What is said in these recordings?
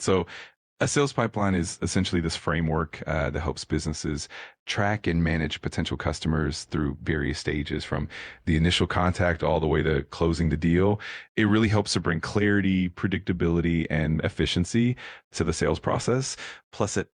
So a sales pipeline is essentially this framework that helps businesses track and manage potential customers through various stages from the initial contact all the way to closing the deal. It really helps to bring clarity, predictability, and efficiency to the sales process. Plus, it,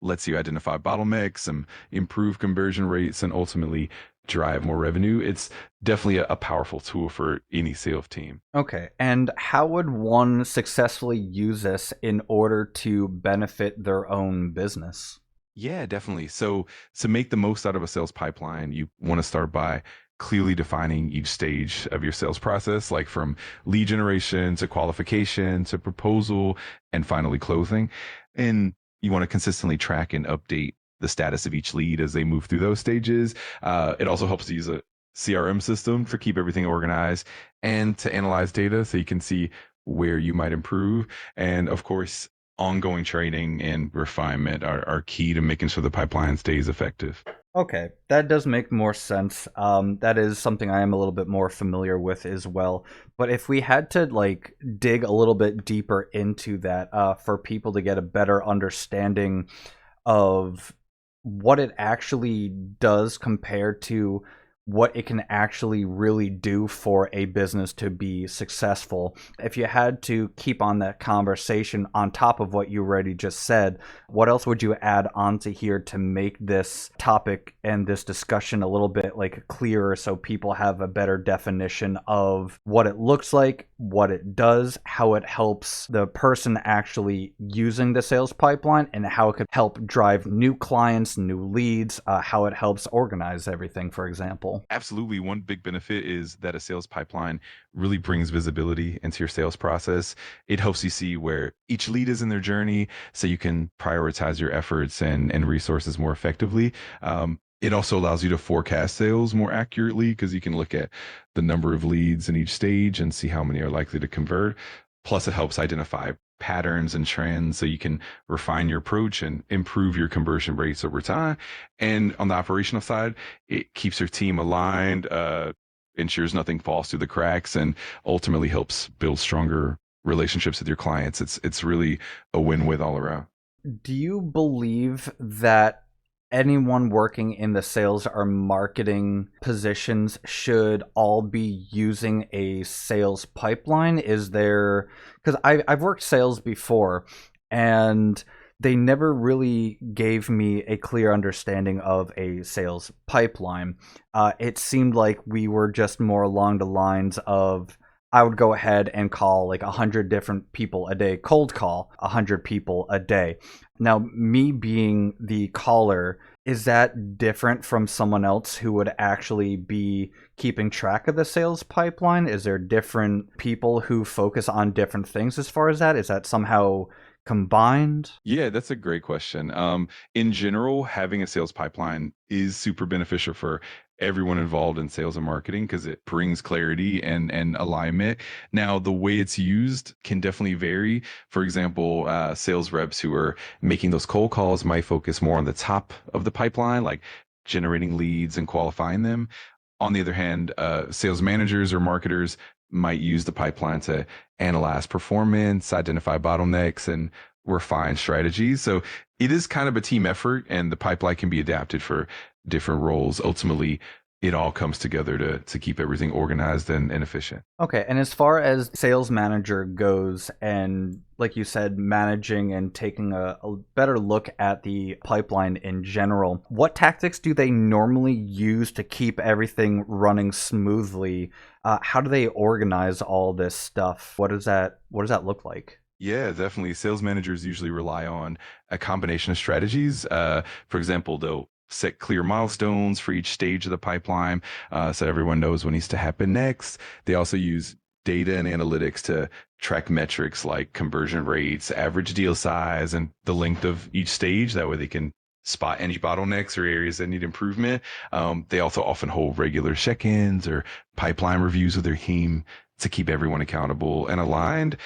lets you identify bottlenecks and improve conversion rates and ultimately drive more revenue. It's definitely a powerful tool for any sales team. Okay, and how would one successfully use this in order to benefit their own business? Yeah, definitely. So to make the most out of a sales pipeline, you want to start by clearly defining each stage of your sales process, like from lead generation to qualification to proposal and finally closing. And you want to consistently track and update the status of each lead as they move through those stages. It also helps to use a CRM system for keep everything organized and to analyze data so you can see where you might improve. And of course, ongoing training and refinement are key to making sure the pipeline stays effective. Okay, that does make more sense. That is something I am a little bit more familiar with as well. But if we had to like dig a little bit deeper into that, for people to get a better understanding of what it actually does compared to what it can actually really do for a business to be successful. If you had to keep on that conversation on top of what you already just said, what else would you add onto here to make this topic and this discussion a little bit like clearer so people have a better definition of what it looks like, what it does, how it helps the person actually using the sales pipeline, and how it could help drive new clients, new leads, how it helps organize everything, for example? Absolutely. One big benefit is that a sales pipeline really brings visibility into your sales process. It helps you see where each lead is in their journey so you can prioritize your efforts and resources more effectively. It also allows you to forecast sales more accurately because you can look at the number of leads in each stage and see how many are likely to convert. Plus, it helps identify patterns and trends so you can refine your approach and improve your conversion rates over time. And on the operational side, it keeps your team aligned, ensures nothing falls through the cracks, and ultimately helps build stronger relationships with your clients. It's really a win-win all around. Do you believe that anyone working in the sales or marketing positions should all be using a sales pipeline? Is there, because I've worked sales before and they never really gave me a clear understanding of a sales pipeline. It seemed like we were just more along the lines of I would go ahead and call like 100 different people a day, cold call 100 people a day. Now, me being the caller, is that different from someone else who would actually be keeping track of the sales pipeline? Is there different people who focus on different things as far as that? Is that somehow combined? Yeah, that's a great question. In general, having a sales pipeline is super beneficial for everyone involved in sales and marketing because it brings clarity and alignment. Now, the way it's used can definitely vary. For example, sales reps who are making those cold calls might focus more on the top of the pipeline, like generating leads and qualifying them. On the other hand, sales managers or marketers might use the pipeline to analyze performance, identify bottlenecks, and refine strategies. So it is kind of a team effort, and the pipeline can be adapted for different roles. Ultimately, it all comes together to keep everything organized and efficient. Okay, and as far as sales manager goes, and like you said, managing and taking a better look at the pipeline in general, what tactics do they normally use to keep everything running smoothly? How do they organize all this stuff? What does that look like? Yeah, definitely. Sales managers usually rely on a combination of strategies. For example, they'll set clear milestones for each stage of the pipeline so everyone knows what needs to happen next. They also use data and analytics to track metrics like conversion rates, average deal size, and the length of each stage. That way they can spot any bottlenecks or areas that need improvement. They also often hold regular check-ins or pipeline reviews with their team to keep everyone accountable and aligned.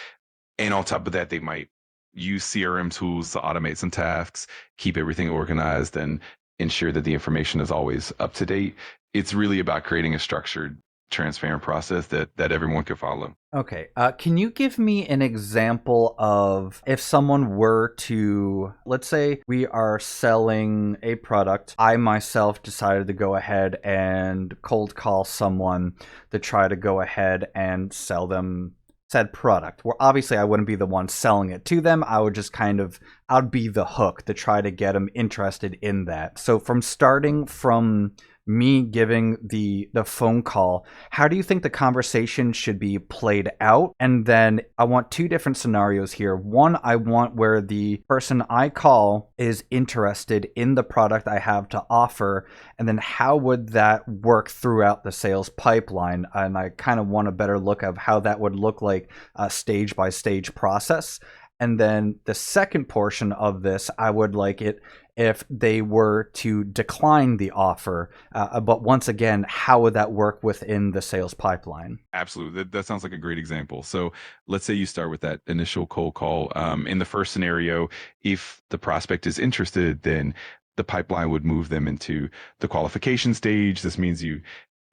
And on top of that, they might use CRM tools to automate some tasks, keep everything organized, and ensure that the information is always up to date. It's really about creating a structured transparent process that everyone could follow. Okay. Can you give me an example of if someone were to, let's say we are selling a product, I myself decided to go ahead and cold call someone to try to go ahead and sell them said product. Where obviously I wouldn't be the one selling it to them. I would just I'd be the hook to try to get them interested in that. So from starting from me giving the phone call, how do you think the conversation should be played out? And then I want two different scenarios here. One, I want where the person I call is interested in the product I have to offer, and then how would that work throughout the sales pipeline? And I kind of want a better look of how that would look like a stage by stage process. And then the second portion of this, I would like it if they were to decline the offer. But once again, how would that work within the sales pipeline? Absolutely. That sounds like a great example. So let's say you start with that initial cold call. In the first scenario, if the prospect is interested, then the pipeline would move them into the qualification stage. This means you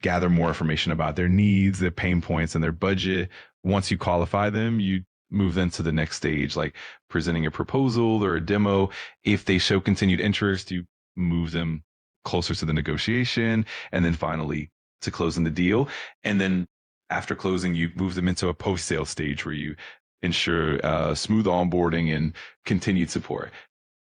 gather more information about their needs, their pain points, and their budget. Once you qualify them, you move them to the next stage, like presenting a proposal or a demo. If they show continued interest, you move them closer to the negotiation, and then finally to closing the deal. And then after closing, you move them into a post-sale stage where you ensure smooth onboarding and continued support.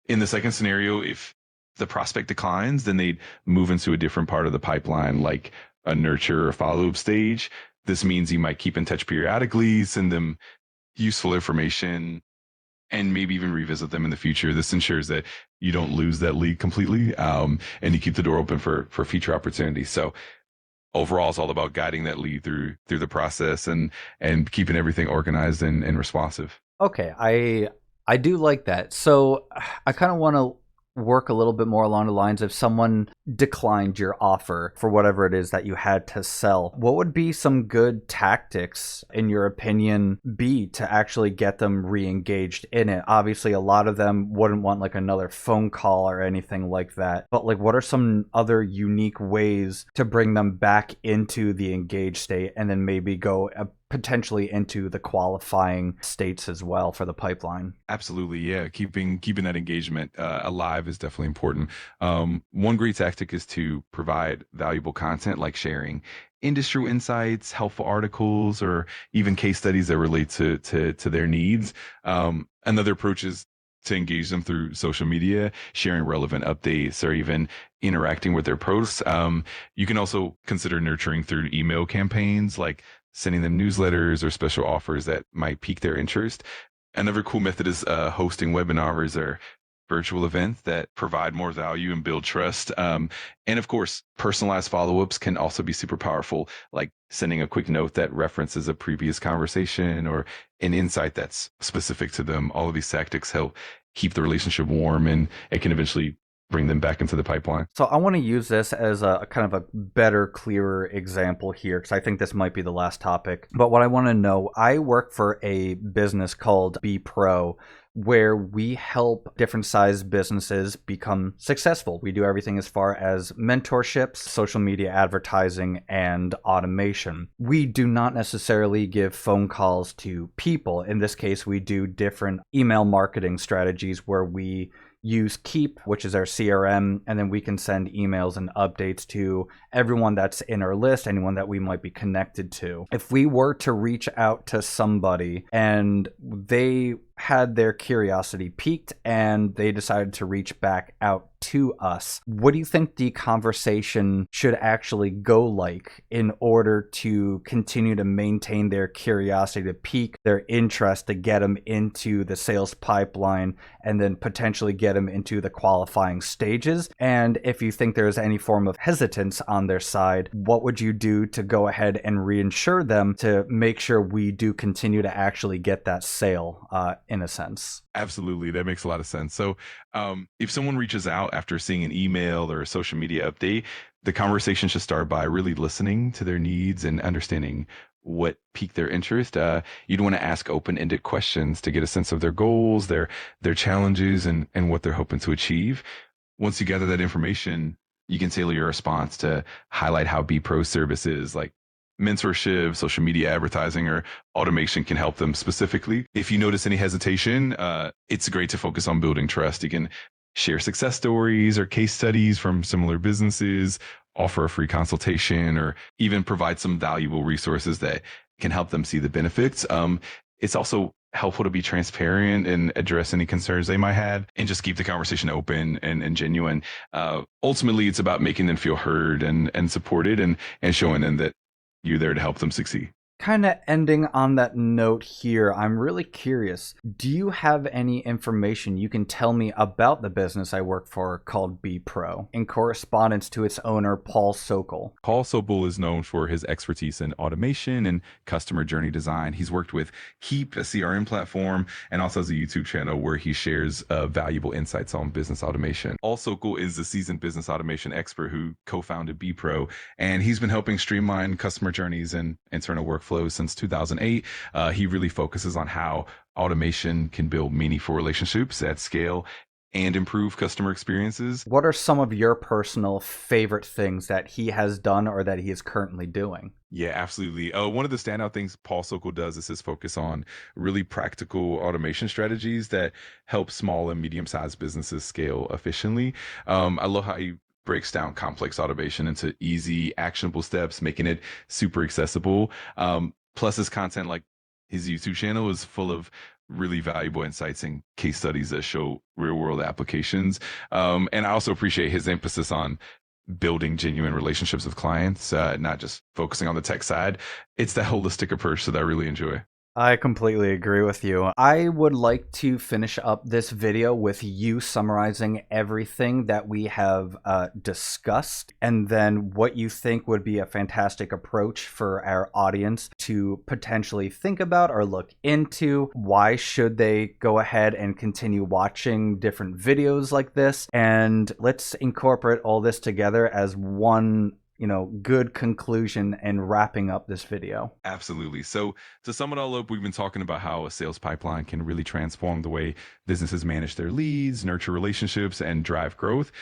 In the second scenario, if the prospect declines, then they'd move into a different part of the pipeline, like a nurture or follow-up stage. This means you might keep in touch periodically, send them useful information, and maybe even revisit them in the future. This ensures that you don't lose that lead completely, and you keep the door open for future opportunities. So overall, it's all about guiding that lead through the process and keeping everything organized and responsive. Okay, I do like that. So I kind of want to work a little bit more along the lines of someone declined your offer for whatever it is that you had to sell. What would be some good tactics, in your opinion, be to actually get them re-engaged in it? Obviously, a lot of them wouldn't want like another phone call or anything like that. But like, what are some other unique ways to bring them back into the engaged state and then maybe go potentially into the qualifying states as well for the pipeline? Absolutely, yeah. Keeping that engagement alive is definitely important. One great tactic is to provide valuable content, like sharing industry insights, helpful articles, or even case studies that relate to their needs. Another approach is to engage them through social media, sharing relevant updates, or even interacting with their posts. You can also consider nurturing through email campaigns, like sending them newsletters or special offers that might pique their interest. Another cool method is hosting webinars or virtual events that provide more value and build trust. And of course, personalized follow ups can also be super powerful, like sending a quick note that references a previous conversation or an insight that's specific to them. All of these tactics help keep the relationship warm, and it can eventually bring them back into the pipeline. So I want to use this as a kind of a better, clearer example here because I think this might be the last topic. But what I want to know, I work for a business called Be Pro, where we help different sized businesses become successful. We do everything as far as mentorships, social media advertising, and automation. We do not necessarily give phone calls to people. In this case, we do different email marketing strategies where we use Keep, which is our CRM, and then we can send emails and updates to everyone that's in our list, anyone that we might be connected to. If we were to reach out to somebody and they had their curiosity piqued and they decided to reach back out to us, what do you think the conversation should actually go like in order to continue to maintain their curiosity, to pique their interest, to get them into the sales pipeline and then potentially get them into the qualifying stages? And if you think there's any form of hesitance on their side, what would you do to go ahead and reinsure them to make sure we do continue to actually get that sale, in a sense? Absolutely. That makes a lot of sense. So, if someone reaches out after seeing an email or a social media update, the conversation should start by really listening to their needs and understanding what piqued their interest. You'd want to ask open-ended questions to get a sense of their goals, their challenges, and what they're hoping to achieve. Once you gather that information, you can tailor your response to highlight how B Pro services like mentorship, social media advertising, or automation can help them specifically. If you notice any hesitation, it's great to focus on building trust. You can share success stories or case studies from similar businesses, offer a free consultation, or even provide some valuable resources that can help them see the benefits. It's also helpful to be transparent and address any concerns they might have and just keep the conversation open and genuine. Ultimately, it's about making them feel heard and supported and showing them that you're there to help them succeed. Kind of ending on that note here, I'm really curious. Do you have any information you can tell me about the business I work for called B Pro in correspondence to its owner, Paul Sokol? Paul Sobel is known for his expertise in automation and customer journey design. He's worked with Keep, a CRM platform, and also has a YouTube channel where he shares valuable insights on business automation. Paul Sokol is a seasoned business automation expert who co-founded B Pro, and he's been helping streamline customer journeys and internal workflows since 2008. He really focuses on how automation can build meaningful relationships at scale and improve customer experiences. What are some of your personal favorite things that he has done or that he is currently doing? Yeah, absolutely. One of the standout things Paul Sokol does is his focus on really practical automation strategies that help small and medium-sized businesses scale efficiently. I love how he breaks down complex automation into easy, actionable steps, making it super accessible. Plus, his content, like his YouTube channel, is full of really valuable insights and case studies that show real-world applications. And I also appreciate his emphasis on building genuine relationships with clients, not just focusing on the tech side. It's that holistic approach that I really enjoy. I completely agree with you. I would like to finish up this video with you summarizing everything that we have discussed, and then what you think would be a fantastic approach for our audience to potentially think about or look into. Why should they go ahead and continue watching different videos like this? And let's incorporate all this together as one good conclusion and wrapping up this video. Absolutely. So to sum it all up, we've been talking about how a sales pipeline can really transform the way businesses manage their leads, nurture relationships, and drive growth.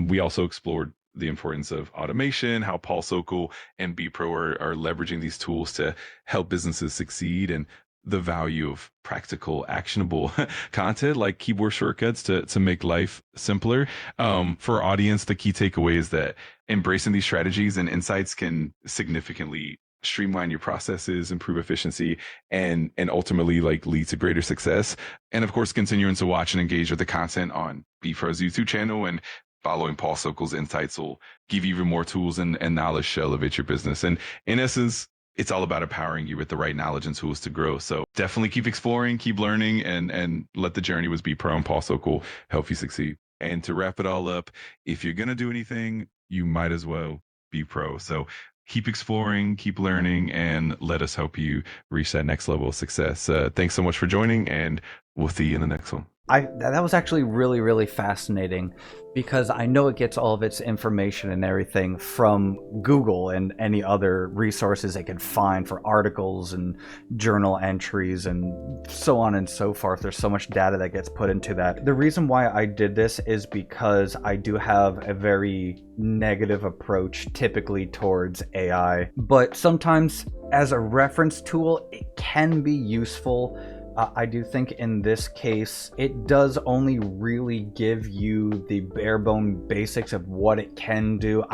We also explored the importance of automation, how Paul Sokol and B Pro are leveraging these tools to help businesses succeed, and the value of practical, actionable content like keyboard shortcuts to make life simpler. For our audience, the key takeaway is that embracing these strategies and insights can significantly streamline your processes, improve efficiency, and ultimately like lead to greater success. And of course, continuing to watch and engage with the content on B Pro's YouTube channel and following Paul Sokol's insights will give you even more tools and knowledge to elevate your business. And in essence, it's all about empowering you with the right knowledge and tools to grow. So definitely keep exploring, keep learning, and let the journey with B Pro and Paul Sokol help you succeed. And to wrap it all up, if you're going to do anything, you might as well be pro. So keep exploring, keep learning, and let us help you reach that next level of success. Thanks so much for joining, and we'll see you in the next one. That was actually really, really fascinating, because I know it gets all of its information and everything from Google and any other resources it can find for articles and journal entries and so on and so forth. There's so much data that gets put into that. The reason why I did this is because I do have a very negative approach typically towards AI, but sometimes as a reference tool, it can be useful. I do think in this case, it does only really give you the bare bone basics of what it can do.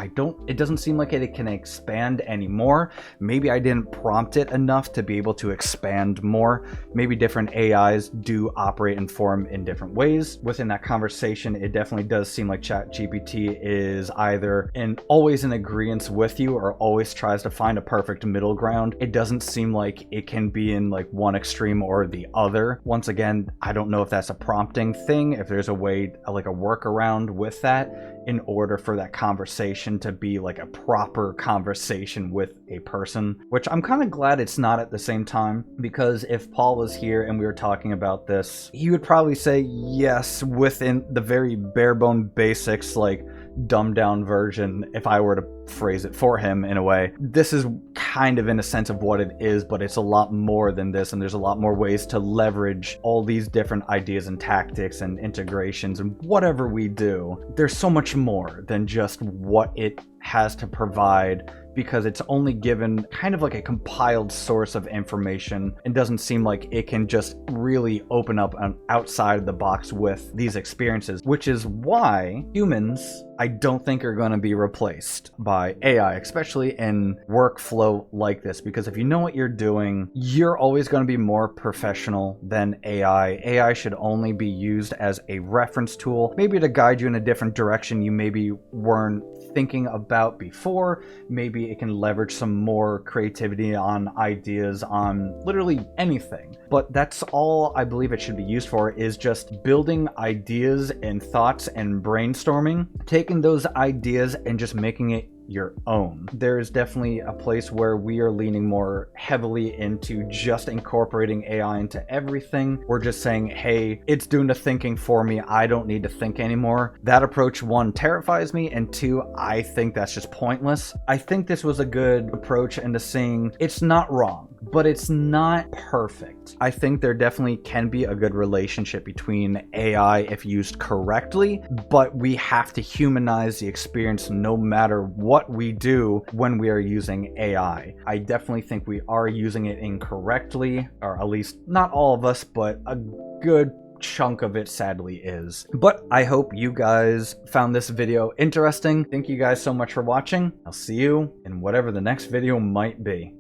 It doesn't seem like it can expand anymore. Maybe I didn't prompt it enough to be able to expand more. Maybe different AIs do operate and form in different ways. Within that conversation, it definitely does seem like ChatGPT is either always in agreement with you or always tries to find a perfect middle ground. It doesn't seem like it can be in like one extreme or the other. Once again, I don't know if that's a prompting thing, if there's a way, like a workaround with that in order for that conversation to be like a proper conversation with a person, which I'm kind of glad it's not at the same time, because if Paul was here and we were talking about this, he would probably say yes within the very bare bone basics, like dumbed down version, if I were to phrase it for him in a way. This is kind of in a sense of what it is, but it's a lot more than this, and there's a lot more ways to leverage all these different ideas and tactics and integrations and whatever we do. There's so much more than just what it has to provide, because it's only given kind of like a compiled source of information and doesn't seem like it can just really open up an outside of the box with these experiences, which is why humans, I don't think, are going to be replaced by AI, especially in workflow like this, because if you know what you're doing, you're always going to be more professional than AI. AI should only be used as a reference tool, maybe to guide you in a different direction you maybe weren't thinking about before. Maybe it can leverage some more creativity on ideas on literally anything. But that's all I believe it should be used for, is just building ideas and thoughts and brainstorming, taking those ideas and just making it your own. There is definitely a place where we are leaning more heavily into just incorporating AI into everything. We're just saying, hey, it's doing the thinking for me, I don't need to think anymore. That approach, one, terrifies me, and two, I think that's just pointless. I think this was a good approach into saying it's not wrong, but it's not perfect. I think there definitely can be a good relationship between AI if used correctly, but we have to humanize the experience no matter what we do when we are using AI. I definitely think we are using it incorrectly, or at least not all of us, but a good chunk of it sadly is. But I hope you guys found this video interesting. Thank you guys so much for watching. I'll see you in whatever the next video might be.